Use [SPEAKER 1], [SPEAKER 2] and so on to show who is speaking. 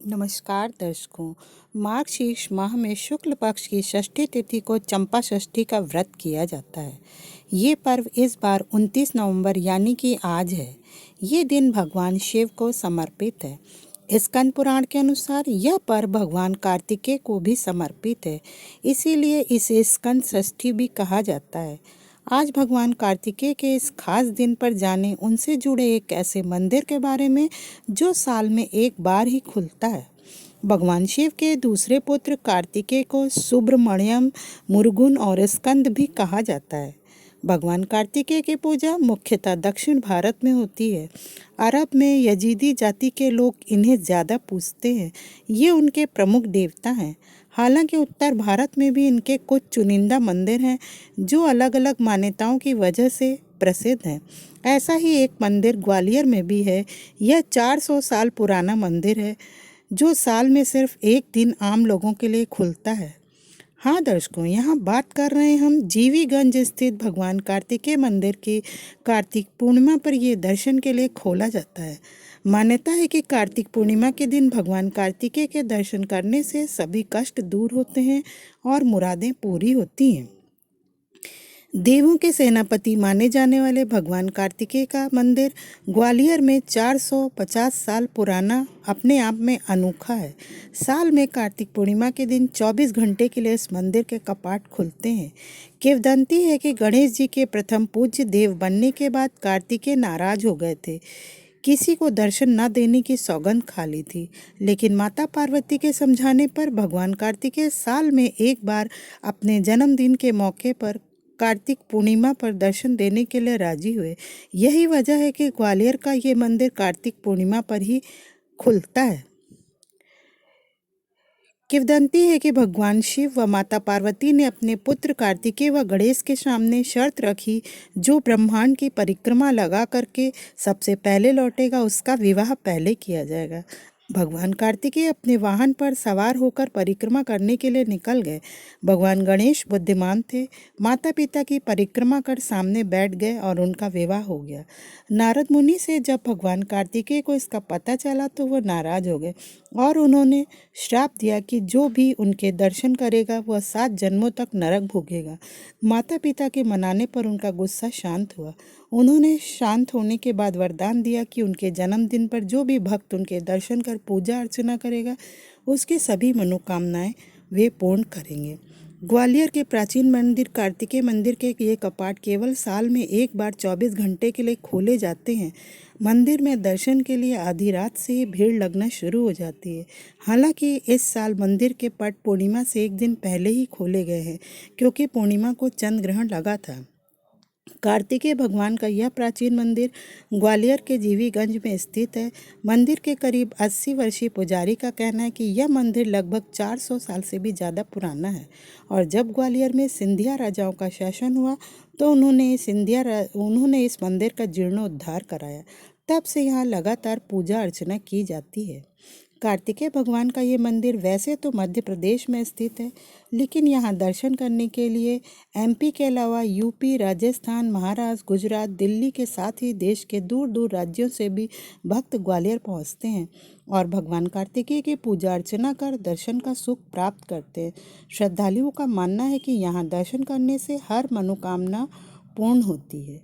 [SPEAKER 1] नमस्कार दर्शकों। मार्गशीर्ष माह में शुक्ल पक्ष की षष्ठी तिथि को चंपा षष्ठी का व्रत किया जाता है। ये पर्व इस बार 29 नवंबर यानी कि आज है। ये दिन भगवान शिव को समर्पित है। स्कंद पुराण के अनुसार यह पर्व भगवान कार्तिकेय को भी समर्पित है, इसीलिए इसे स्कंद षष्ठी भी कहा जाता है। आज भगवान कार्तिकेय के इस खास दिन पर जाने उनसे जुड़े एक ऐसे मंदिर के बारे में जो साल में एक बार ही खुलता है। भगवान शिव के दूसरे पुत्र कार्तिकेय को सुब्रमण्यम, मुरुगन और स्कंद भी कहा जाता है। भगवान कार्तिकेय की पूजा मुख्यतः दक्षिण भारत में होती है। अरब में यजीदी जाति के लोग इन्हें ज़्यादा पूजते हैं। ये उनके प्रमुख देवता हैं। हालांकि उत्तर भारत में भी इनके कुछ चुनिंदा मंदिर हैं जो अलग अलग मान्यताओं की वजह से प्रसिद्ध हैं। ऐसा ही एक मंदिर ग्वालियर में भी है। यह 400 साल पुराना मंदिर है जो साल में सिर्फ एक दिन आम लोगों के लिए खुलता है। हाँ दर्शकों, यहाँ बात कर रहे हैं हम जीवीगंज स्थित भगवान कार्तिकेय मंदिर की। कार्तिक पूर्णिमा पर ये दर्शन के लिए खोला जाता है। मान्यता है कि कार्तिक पूर्णिमा के दिन भगवान कार्तिकेय के दर्शन करने से सभी कष्ट दूर होते हैं और मुरादें पूरी होती हैं। देवों के सेनापति माने जाने वाले भगवान कार्तिकेय का मंदिर ग्वालियर में 450 साल पुराना अपने आप में अनोखा है। साल में कार्तिक पूर्णिमा के दिन 24 घंटे के लिए इस मंदिर के कपाट खुलते हैं। किंवदंती है कि गणेश जी के प्रथम पूज्य देव बनने के बाद कार्तिकेय नाराज हो गए थे, किसी को दर्शन न देने की सौगंध खा ली थी। लेकिन माता पार्वती के समझाने पर भगवान कार्तिकेय साल में एक बार अपने जन्मदिन के मौके पर कार्तिक पूर्णिमा पर दर्शन देने के लिए राजी हुए। यही वजह है कि ग्वालियर का ये मंदिर कार्तिक पूर्णिमा पर ही खुलता है। किंवदंती है कि भगवान शिव व माता पार्वती ने अपने पुत्र कार्तिकेय व गणेश के सामने शर्त रखी, जो ब्रह्मांड की परिक्रमा लगा करके सबसे पहले लौटेगा उसका विवाह पहले किया जाएगा। भगवान कार्तिकेय अपने वाहन पर सवार होकर परिक्रमा करने के लिए निकल गए। भगवान गणेश बुद्धिमान थे, माता पिता की परिक्रमा कर सामने बैठ गए और उनका विवाह हो गया। नारद मुनि से जब भगवान कार्तिकेय को इसका पता चला तो वो नाराज हो गए और उन्होंने श्राप दिया कि जो भी उनके दर्शन करेगा वह 7 जन्मों तक नरक भोगेगा। माता पिता के मनाने पर उनका गुस्सा शांत हुआ। उन्होंने शांत होने के बाद वरदान दिया कि उनके जन्मदिन पर जो भी भक्त उनके दर्शन कर पूजा अर्चना करेगा उसकी सभी मनोकामनाएं वे पूर्ण करेंगे। ग्वालियर के प्राचीन मंदिर कार्तिकेय मंदिर के ये कपाट केवल साल में एक बार 24 घंटे के लिए खोले जाते हैं। मंदिर में दर्शन के लिए आधी रात से ही भीड़ लगना शुरू हो जाती है। हालांकि इस साल मंदिर के पट पूर्णिमा से एक दिन पहले ही खोले गए हैं, क्योंकि पूर्णिमा को चंद्र ग्रहण लगा था। कार्तिकेय भगवान का यह प्राचीन मंदिर ग्वालियर के जीवीगंज में स्थित है। मंदिर के करीब 80 वर्षीय पुजारी का कहना है कि यह मंदिर लगभग 400 साल से भी ज़्यादा पुराना है और जब ग्वालियर में सिंधिया राजाओं का शासन हुआ तो उन्होंने इस मंदिर का जीर्णोद्धार कराया। तब से यहाँ लगातार पूजा अर्चना की जाती है। कार्तिकेय भगवान का ये मंदिर वैसे तो मध्य प्रदेश में स्थित है, लेकिन यहाँ दर्शन करने के लिए एमपी के अलावा यूपी, राजस्थान, महाराष्ट्र, गुजरात, दिल्ली के साथ ही देश के दूर दूर राज्यों से भी भक्त ग्वालियर पहुँचते हैं और भगवान कार्तिकेय की पूजा अर्चना कर दर्शन का सुख प्राप्त करते हैं। श्रद्धालुओं का मानना है कि यहाँ दर्शन करने से हर मनोकामना पूर्ण होती है।